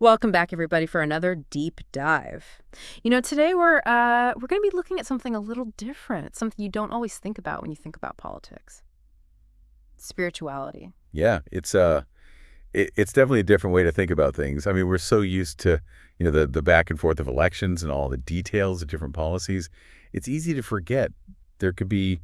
Welcome back, everybody, for another deep dive. Today we're going to be looking at something a little different, something you don't always think about when you think about politics. Spirituality. Yeah, it's definitely a different way to think about things. I mean, we're so used to, the back and forth of elections and all the details of different policies. It's easy to forget there could be,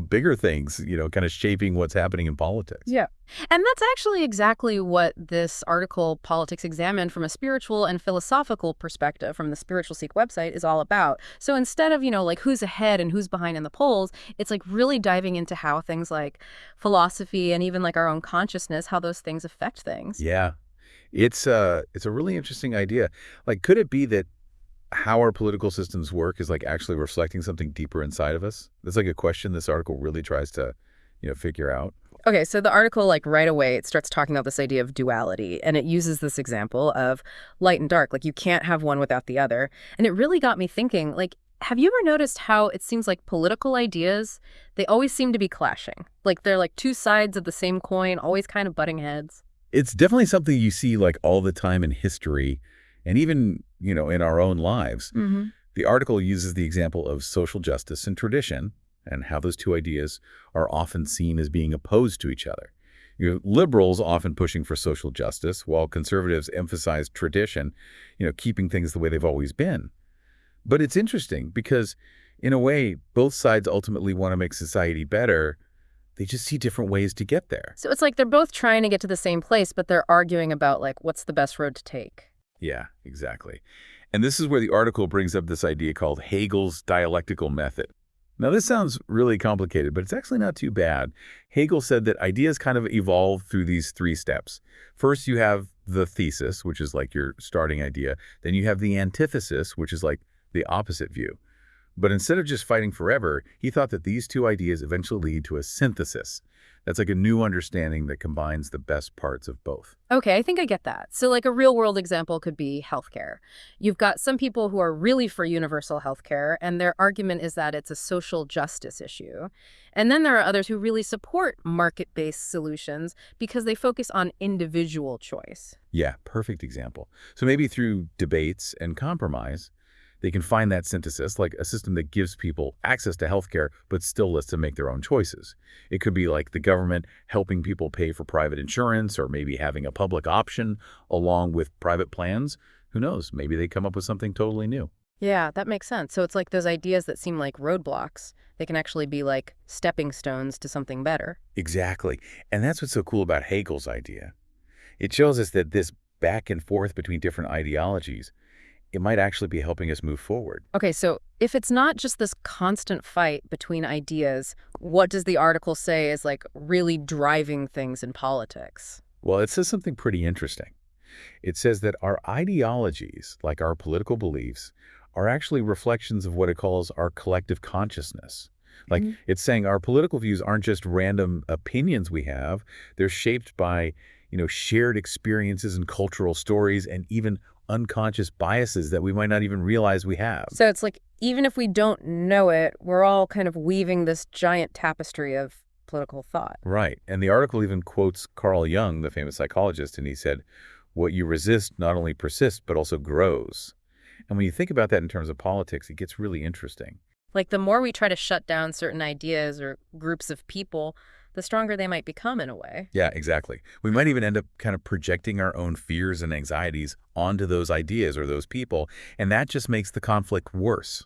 bigger things, kind of shaping what's happening in politics. Yeah. And that's actually exactly what this article, Politics Examined from a Spiritual and Philosophical Perspective from the Spiritual Seek website, is all about. So instead of, like who's ahead and who's behind in the polls, it's like really diving into how things like philosophy and even like our own consciousness, how those things affect things. Yeah, it's a really interesting idea. Like, could it be that how our political systems work is like actually reflecting something deeper inside of us? That's like a question this article really tries to, figure out. Okay, so the article, like right away, it starts talking about this idea of duality, and it uses this example of light and dark, like you can't have one without the other. And it really got me thinking, like, have you ever noticed how it seems like political ideas, they always seem to be clashing? Like they're like two sides of the same coin, always kind of butting heads. It's definitely something you see like all the time in history and even, in our own lives. Mm-hmm. The article uses the example of social justice and tradition and how those two ideas are often seen as being opposed to each other. Liberals often pushing for social justice, while conservatives emphasize tradition, keeping things the way they've always been. But it's interesting because, in a way, both sides ultimately want to make society better. They just see different ways to get there. So it's like they're both trying to get to the same place, but they're arguing about like what's the best road to take. Yeah, exactly. And this is where the article brings up this idea called Hegel's dialectical method. Now, this sounds really complicated, but it's actually not too bad. Hegel said that ideas kind of evolve through these three steps. First, you have the thesis, which is like your starting idea. Then you have the antithesis, which is like the opposite view. But instead of just fighting forever, he thought that these two ideas eventually lead to a synthesis. That's like a new understanding that combines the best parts of both. Okay, I think I get that. So like a real world example could be healthcare. You've got some people who are really for universal healthcare, and their argument is that it's a social justice issue. And then there are others who really support market-based solutions because they focus on individual choice. Yeah, perfect example. So maybe through debates and compromise, they can find that synthesis, like a system that gives people access to healthcare, but still lets them make their own choices. It could be like the government helping people pay for private insurance, or maybe having a public option along with private plans. Who knows? Maybe they come up with something totally new. Yeah, that makes sense. So it's like those ideas that seem like roadblocks. They can actually be like stepping stones to something better. Exactly. And that's what's so cool about Hegel's idea. It shows us that this back and forth between different ideologies, it might actually be helping us move forward. Okay, so if it's not just this constant fight between ideas, what does the article say is like really driving things in politics? Well, it says something pretty interesting. It says that our ideologies, like our political beliefs, are actually reflections of what it calls our collective consciousness. Like, it's saying our political views aren't just random opinions we have. They're shaped by, shared experiences and cultural stories and even unconscious biases that we might not even realize we have. So it's like even if we don't know it, we're all kind of weaving this giant tapestry of political thought. Right. And the article even quotes Carl Jung, the famous psychologist, and he said, "What you resist not only persists, but also grows." And when you think about that in terms of politics, it gets really interesting. Like the more we try to shut down certain ideas or groups of people, the stronger they might become in a way. Yeah, exactly. We might even end up kind of projecting our own fears and anxieties onto those ideas or those people, and that just makes the conflict worse.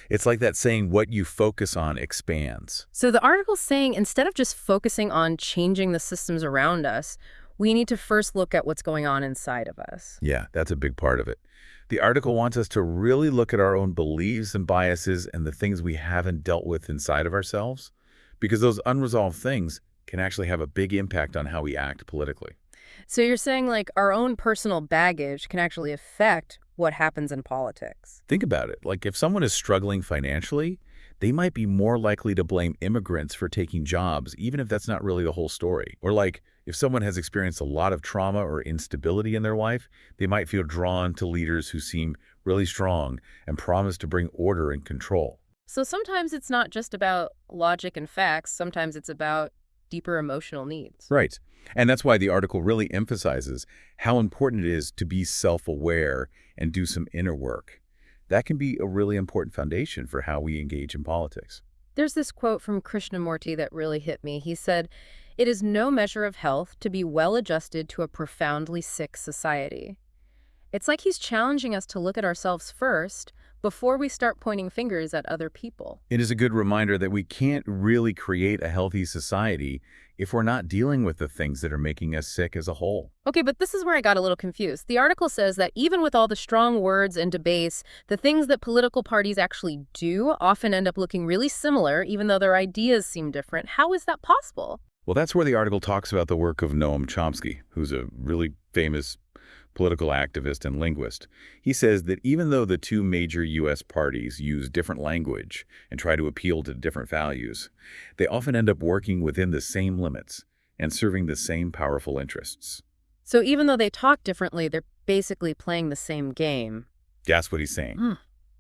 It's like that saying, what you focus on expands. So the article's saying instead of just focusing on changing the systems around us, we need to first look at what's going on inside of us. Yeah, that's a big part of it. The article wants us to really look at our own beliefs and biases and the things we haven't dealt with inside of ourselves, because those unresolved things can actually have a big impact on how we act politically. So you're saying like our own personal baggage can actually affect what happens in politics. Think about it. Like if someone is struggling financially, they might be more likely to blame immigrants for taking jobs, even if that's not really the whole story. Or like if someone has experienced a lot of trauma or instability in their life, they might feel drawn to leaders who seem really strong and promise to bring order and control. So sometimes it's not just about logic and facts. Sometimes it's about deeper emotional needs. Right. And that's why the article really emphasizes how important it is to be self-aware and do some inner work. That can be a really important foundation for how we engage in politics. There's this quote from Krishnamurti that really hit me. He said, "It is no measure of health to be well adjusted to a profoundly sick society." It's like he's challenging us to look at ourselves first before we start pointing fingers at other people. It is a good reminder that we can't really create a healthy society if we're not dealing with the things that are making us sick as a whole. Okay, but this is where I got a little confused. The article says that even with all the strong words and debates, the things that political parties actually do often end up looking really similar, even though their ideas seem different. How is that possible? Well, that's where the article talks about the work of Noam Chomsky, who's a really famous political activist and linguist. He says that even though the two major U.S. parties use different language and try to appeal to different values, they often end up working within the same limits and serving the same powerful interests. So even though they talk differently, they're basically playing the same game. That's what he's saying.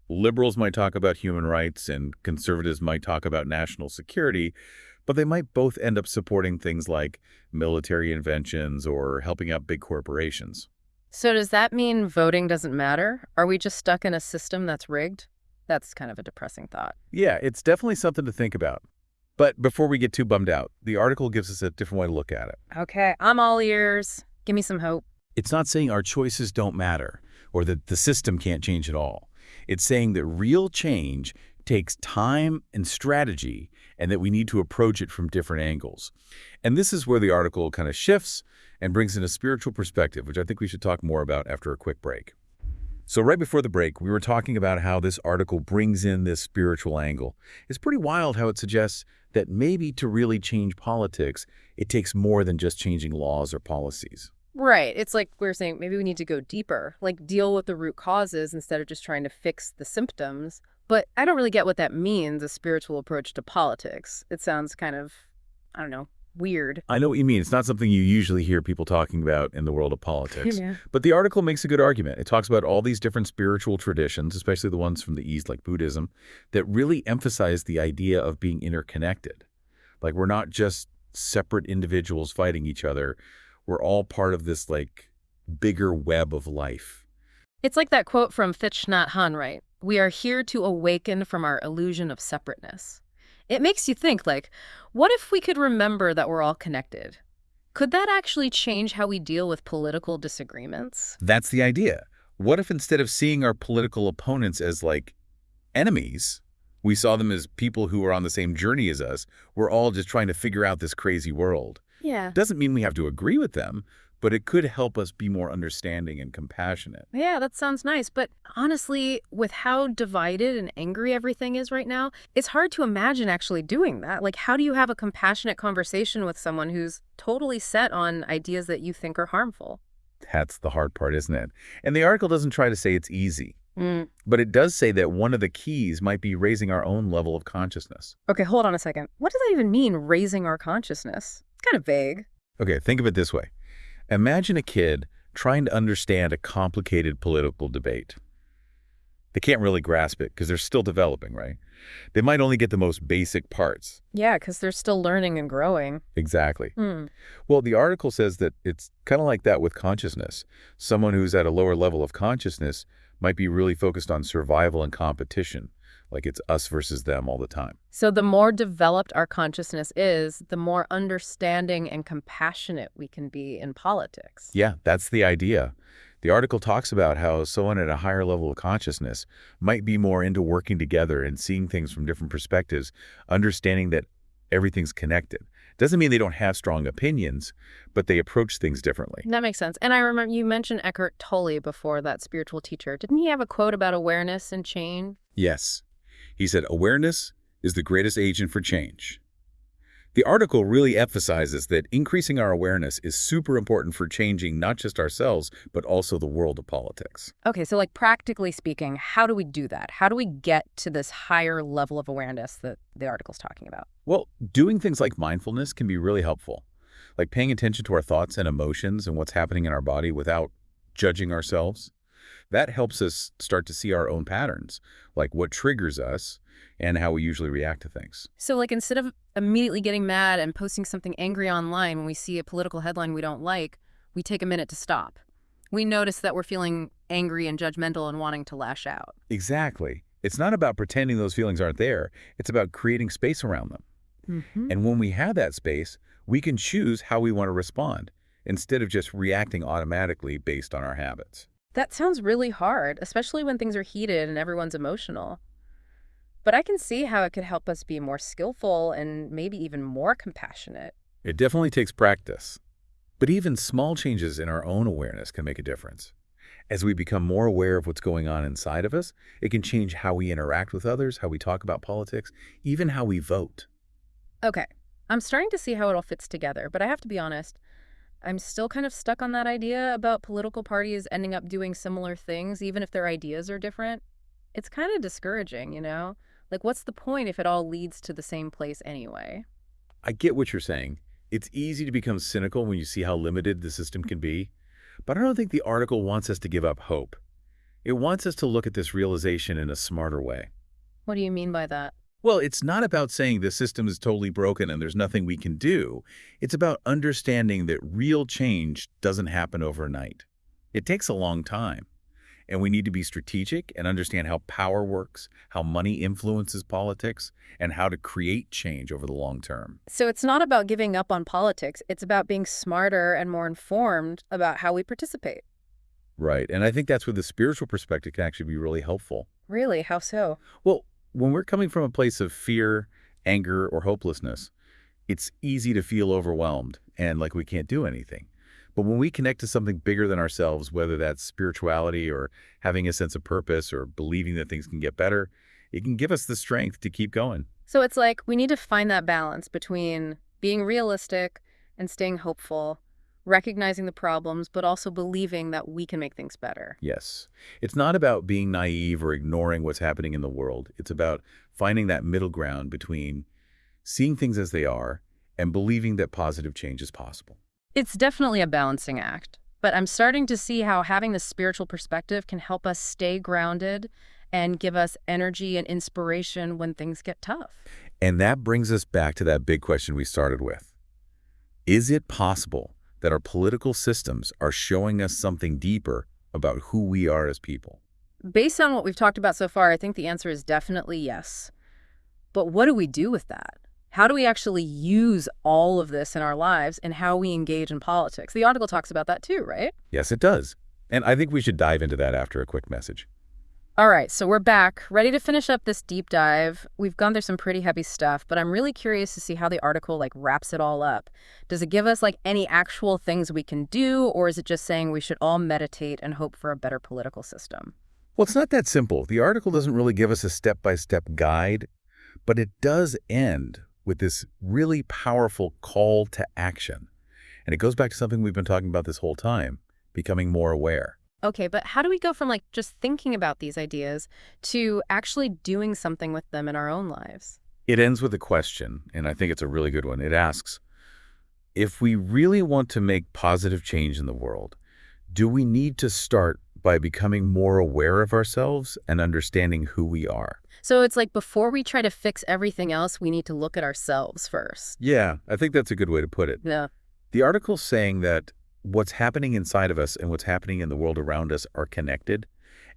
Liberals might talk about human rights and conservatives might talk about national security, but they might both end up supporting things like military inventions or helping out big corporations. So does that mean voting doesn't matter? Are we just stuck in a system that's rigged? That's kind of a depressing thought. Yeah, it's definitely something to think about. But before we get too bummed out, the article gives us a different way to look at it. Okay, I'm all ears. Give me some hope. It's not saying our choices don't matter or that the system can't change at all. It's saying that real change takes time and strategy and that we need to approach it from different angles. And this is where the article kind of shifts and brings in a spiritual perspective, which I think we should talk more about after a quick break. So right before the break, we were talking about how this article brings in this spiritual angle. It's pretty wild how it suggests that maybe to really change politics, it takes more than just changing laws or policies. Right. It's like we're saying maybe we need to go deeper, like deal with the root causes instead of just trying to fix the symptoms. But I don't really get what that means, a spiritual approach to politics. It sounds kind of, I don't know, weird. I know what you mean. It's not something you usually hear people talking about in the world of politics. Yeah. But the article makes a good argument. It talks about all these different spiritual traditions, especially the ones from the East like Buddhism, that really emphasize the idea of being interconnected. Like we're not just separate individuals fighting each other. We're all part of this like bigger web of life. It's like that quote from Thich Nhat Hanh, right? We are here to awaken from our illusion of separateness. It makes you think, like, what if we could remember that we're all connected? Could that actually change how we deal with political disagreements? That's the idea. What if instead of seeing our political opponents as like enemies, we saw them as people who are on the same journey as us? We're all just trying to figure out this crazy world. Yeah. Doesn't mean we have to agree with them, but it could help us be more understanding and compassionate. Yeah, that sounds nice. But honestly, with how divided and angry everything is right now, it's hard to imagine actually doing that. Like, how do you have a compassionate conversation with someone who's totally set on ideas that you think are harmful? That's the hard part, isn't it? And the article doesn't try to say it's easy, but it does say that one of the keys might be raising our own level of consciousness. Okay, hold on a second. What does that even mean, raising our consciousness? It's kind of vague. Okay, think of it this way. Imagine a kid trying to understand a complicated political debate. They can't really grasp it because they're still developing, right? They might only get the most basic parts. Yeah, because they're still learning and growing. Exactly. Well, the article says that it's kind of like that with consciousness. Someone who's at a lower level of consciousness might be really focused on survival and competition, like it's us versus them all the time. So the more developed our consciousness is, the more understanding and compassionate we can be in politics. Yeah, that's the idea. The article talks about how someone at a higher level of consciousness might be more into working together and seeing things from different perspectives, understanding that everything's connected. Doesn't mean they don't have strong opinions, but they approach things differently. That makes sense. And I remember you mentioned Eckhart Tolle before, that spiritual teacher. Didn't he have a quote about awareness and change? Yes. He said, awareness is the greatest agent for change. The article really emphasizes that increasing our awareness is super important for changing not just ourselves, but also the world of politics. Okay, so like practically speaking, how do we do that? How do we get to this higher level of awareness that the article's talking about? Well, doing things like mindfulness can be really helpful, like paying attention to our thoughts and emotions and what's happening in our body without judging ourselves. That helps us start to see our own patterns, like what triggers us and how we usually react to things. So like instead of immediately getting mad and posting something angry online when we see a political headline we don't like, we take a minute to stop. We notice that we're feeling angry and judgmental and wanting to lash out. Exactly. It's not about pretending those feelings aren't there. It's about creating space around them. Mm-hmm. And when we have that space, we can choose how we want to respond instead of just reacting automatically based on our habits. That sounds really hard, especially when things are heated and everyone's emotional. But I can see how it could help us be more skillful and maybe even more compassionate. It definitely takes practice. But even small changes in our own awareness can make a difference. As we become more aware of what's going on inside of us, it can change how we interact with others, how we talk about politics, even how we vote. Okay, I'm starting to see how it all fits together, but I have to be honest, I'm still kind of stuck on that idea about political parties ending up doing similar things, even if their ideas are different. It's kind of discouraging, you know? Like, what's the point if it all leads to the same place anyway? I get what you're saying. It's easy to become cynical when you see how limited the system can be, but I don't think the article wants us to give up hope. It wants us to look at this realization in a smarter way. What do you mean by that? Well, it's not about saying the system is totally broken and there's nothing we can do. It's about understanding that real change doesn't happen overnight. It takes a long time. And we need to be strategic and understand how power works, how money influences politics, and how to create change over the long term. So it's not about giving up on politics. It's about being smarter and more informed about how we participate. Right. And I think that's where the spiritual perspective can actually be really helpful. Really? How so? Well, when we're coming from a place of fear, anger, or hopelessness, it's easy to feel overwhelmed and like we can't do anything. But when we connect to something bigger than ourselves, whether that's spirituality or having a sense of purpose or believing that things can get better, it can give us the strength to keep going. So it's like we need to find that balance between being realistic and staying hopeful, recognizing the problems, but also believing that we can make things better. Yes. It's not about being naive or ignoring what's happening in the world. It's about finding that middle ground between seeing things as they are and believing that positive change is possible. It's definitely a balancing act, but I'm starting to see how having this spiritual perspective can help us stay grounded and give us energy and inspiration when things get tough. And that brings us back to that big question we started with. Is it possible that our political systems are showing us something deeper about who we are as people? Based on what we've talked about so far, I think the answer is definitely yes. But what do we do with that? How do we actually use all of this in our lives and how we engage in politics? The article talks about that too, right? Yes, it does. And I think we should dive into that after a quick message. All right, so we're back, ready to finish up this deep dive. We've gone through some pretty heavy stuff, but I'm really curious to see how the article wraps it all up. Does it give us any actual things we can do, or is it just saying we should all meditate and hope for a better political system? Well, it's not that simple. The article doesn't really give us a step-by-step guide, but it does end with this really powerful call to action. And it goes back to something we've been talking about this whole time, becoming more aware. Okay, but how do we go from just thinking about these ideas to actually doing something with them in our own lives? It ends with a question, and I think it's a really good one. It asks, if we really want to make positive change in the world, do we need to start by becoming more aware of ourselves and understanding who we are? So it's before we try to fix everything else, we need to look at ourselves first. Yeah, I think that's a good way to put it. Yeah. The article's saying that what's happening inside of us and what's happening in the world around us are connected,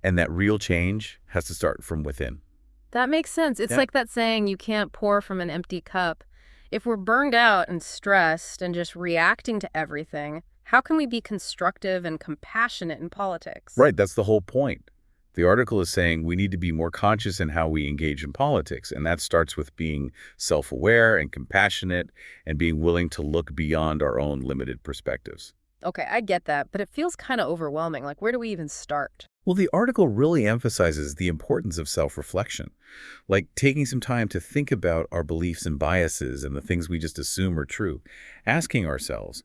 and that real change has to start from within. That makes sense. It's Yeah. like that saying, you can't pour from an empty cup. If we're burned out and stressed and just reacting to everything, how can we be constructive and compassionate in politics? Right, that's the whole point. The article is saying we need to be more conscious in how we engage in politics, and that starts with being self-aware and compassionate and being willing to look beyond our own limited perspectives. Okay, I get that, but it feels kind of overwhelming. Where do we even start? Well, the article really emphasizes the importance of self-reflection, like taking some time to think about our beliefs and biases and the things we just assume are true, asking ourselves,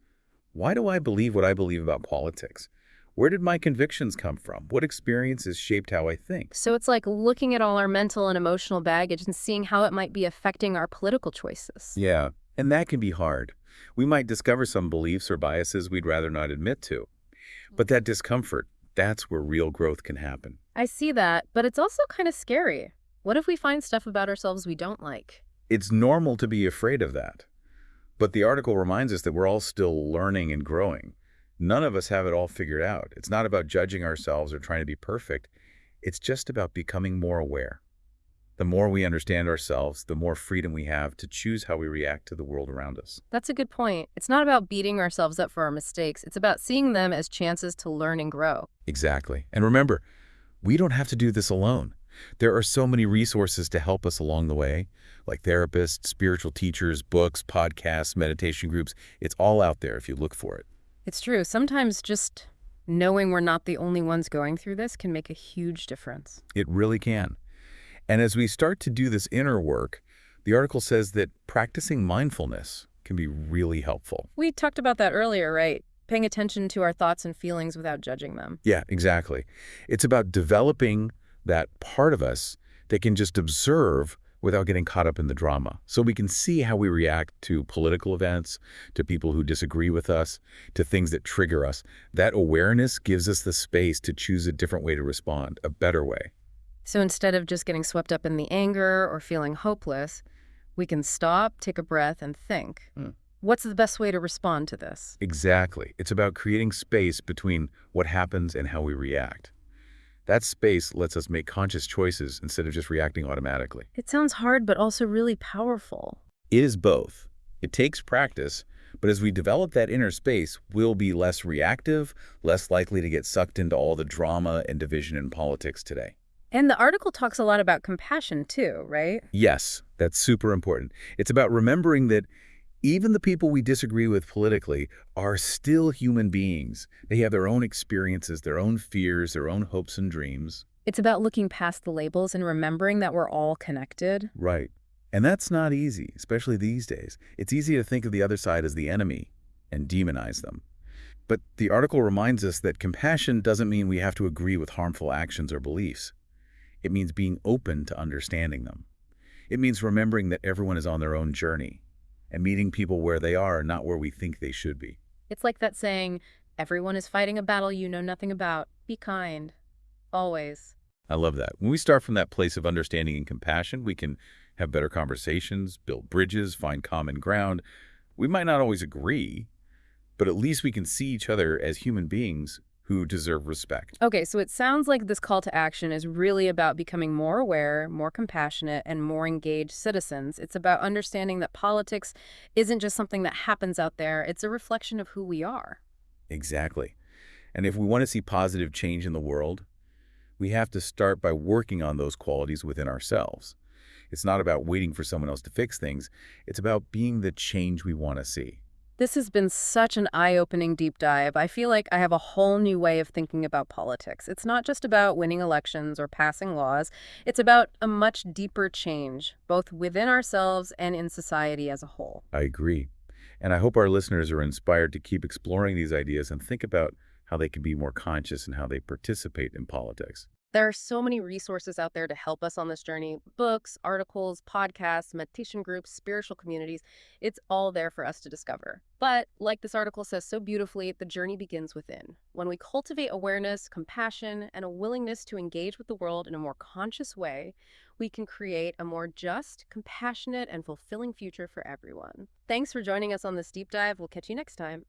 why do I believe what I believe about politics? Where did my convictions come from? What experiences shaped how I think? So it's looking at all our mental and emotional baggage and seeing how it might be affecting our political choices. Yeah, and that can be hard. We might discover some beliefs or biases we'd rather not admit to. But that discomfort, That's where real growth can happen. I see that, but it's also kind of scary. What if we find stuff about ourselves we don't like? It's normal to be afraid of that. But the article reminds us that we're all still learning and growing. None of us have it all figured out. It's not about judging ourselves or trying to be perfect. It's just about becoming more aware. The more we understand ourselves, the more freedom we have to choose how we react to the world around us. That's a good point. It's not about beating ourselves up for our mistakes. It's about seeing them as chances to learn and grow. Exactly. And remember, we don't have to do this alone. There are so many resources to help us along the way, like therapists, spiritual teachers, books, podcasts, meditation groups. It's all out there if you look for it. It's true. Sometimes just knowing we're not the only ones going through this can make a huge difference. It really can. And as we start to do this inner work, the article says that practicing mindfulness can be really helpful. We talked about that earlier, right? Paying attention to our thoughts and feelings without judging them. Yeah, exactly. It's about developing that part of us that can just observe without getting caught up in the drama. So we can see how we react to political events, to people who disagree with us, to things that trigger us. That awareness gives us the space to choose a different way to respond, a better way. So instead of just getting swept up in the anger or feeling hopeless, we can stop, take a breath, and think, what's the best way to respond to this? Exactly. It's about creating space between what happens and how we react. That space lets us make conscious choices instead of just reacting automatically. It sounds hard, but also really powerful. It is both. It takes practice, but as we develop that inner space, we'll be less reactive, less likely to get sucked into all the drama and division in politics today. And the article talks a lot about compassion too, right? Yes, that's super important. It's about remembering that even the people we disagree with politically are still human beings. They have their own experiences, their own fears, their own hopes and dreams. It's about looking past the labels and remembering that we're all connected. Right. And that's not easy, especially these days. It's easy to think of the other side as the enemy and demonize them. But the article reminds us that compassion doesn't mean we have to agree with harmful actions or beliefs. It means being open to understanding them. It means remembering that everyone is on their own journey and meeting people where they are, not where we think they should be. It's like that saying, everyone is fighting a battle you know nothing about. Be kind. Always. I love that. When we start from that place of understanding and compassion, we can have better conversations, build bridges, find common ground. We might not always agree, but at least we can see each other as human beings who deserve respect. Okay, so it sounds like this call to action is really about becoming more aware, more compassionate, and more engaged citizens. It's about understanding that politics isn't just something that happens out there. It's a reflection of who we are. Exactly. And if we want to see positive change in the world, we have to start by working on those qualities within ourselves. It's not about waiting for someone else to fix things. It's about being the change we want to see. This has been such an eye-opening deep dive. I feel like I have a whole new way of thinking about politics. It's not just about winning elections or passing laws. It's about a much deeper change, both within ourselves and in society as a whole. I agree. And I hope our listeners are inspired to keep exploring these ideas and think about how they can be more conscious in how they participate in politics. There are so many resources out there to help us on this journey. Books, articles, podcasts, meditation groups, spiritual communities. It's all there for us to discover. But like this article says so beautifully, the journey begins within. When we cultivate awareness, compassion, and a willingness to engage with the world in a more conscious way, we can create a more just, compassionate, and fulfilling future for everyone. Thanks for joining us on this deep dive. We'll catch you next time.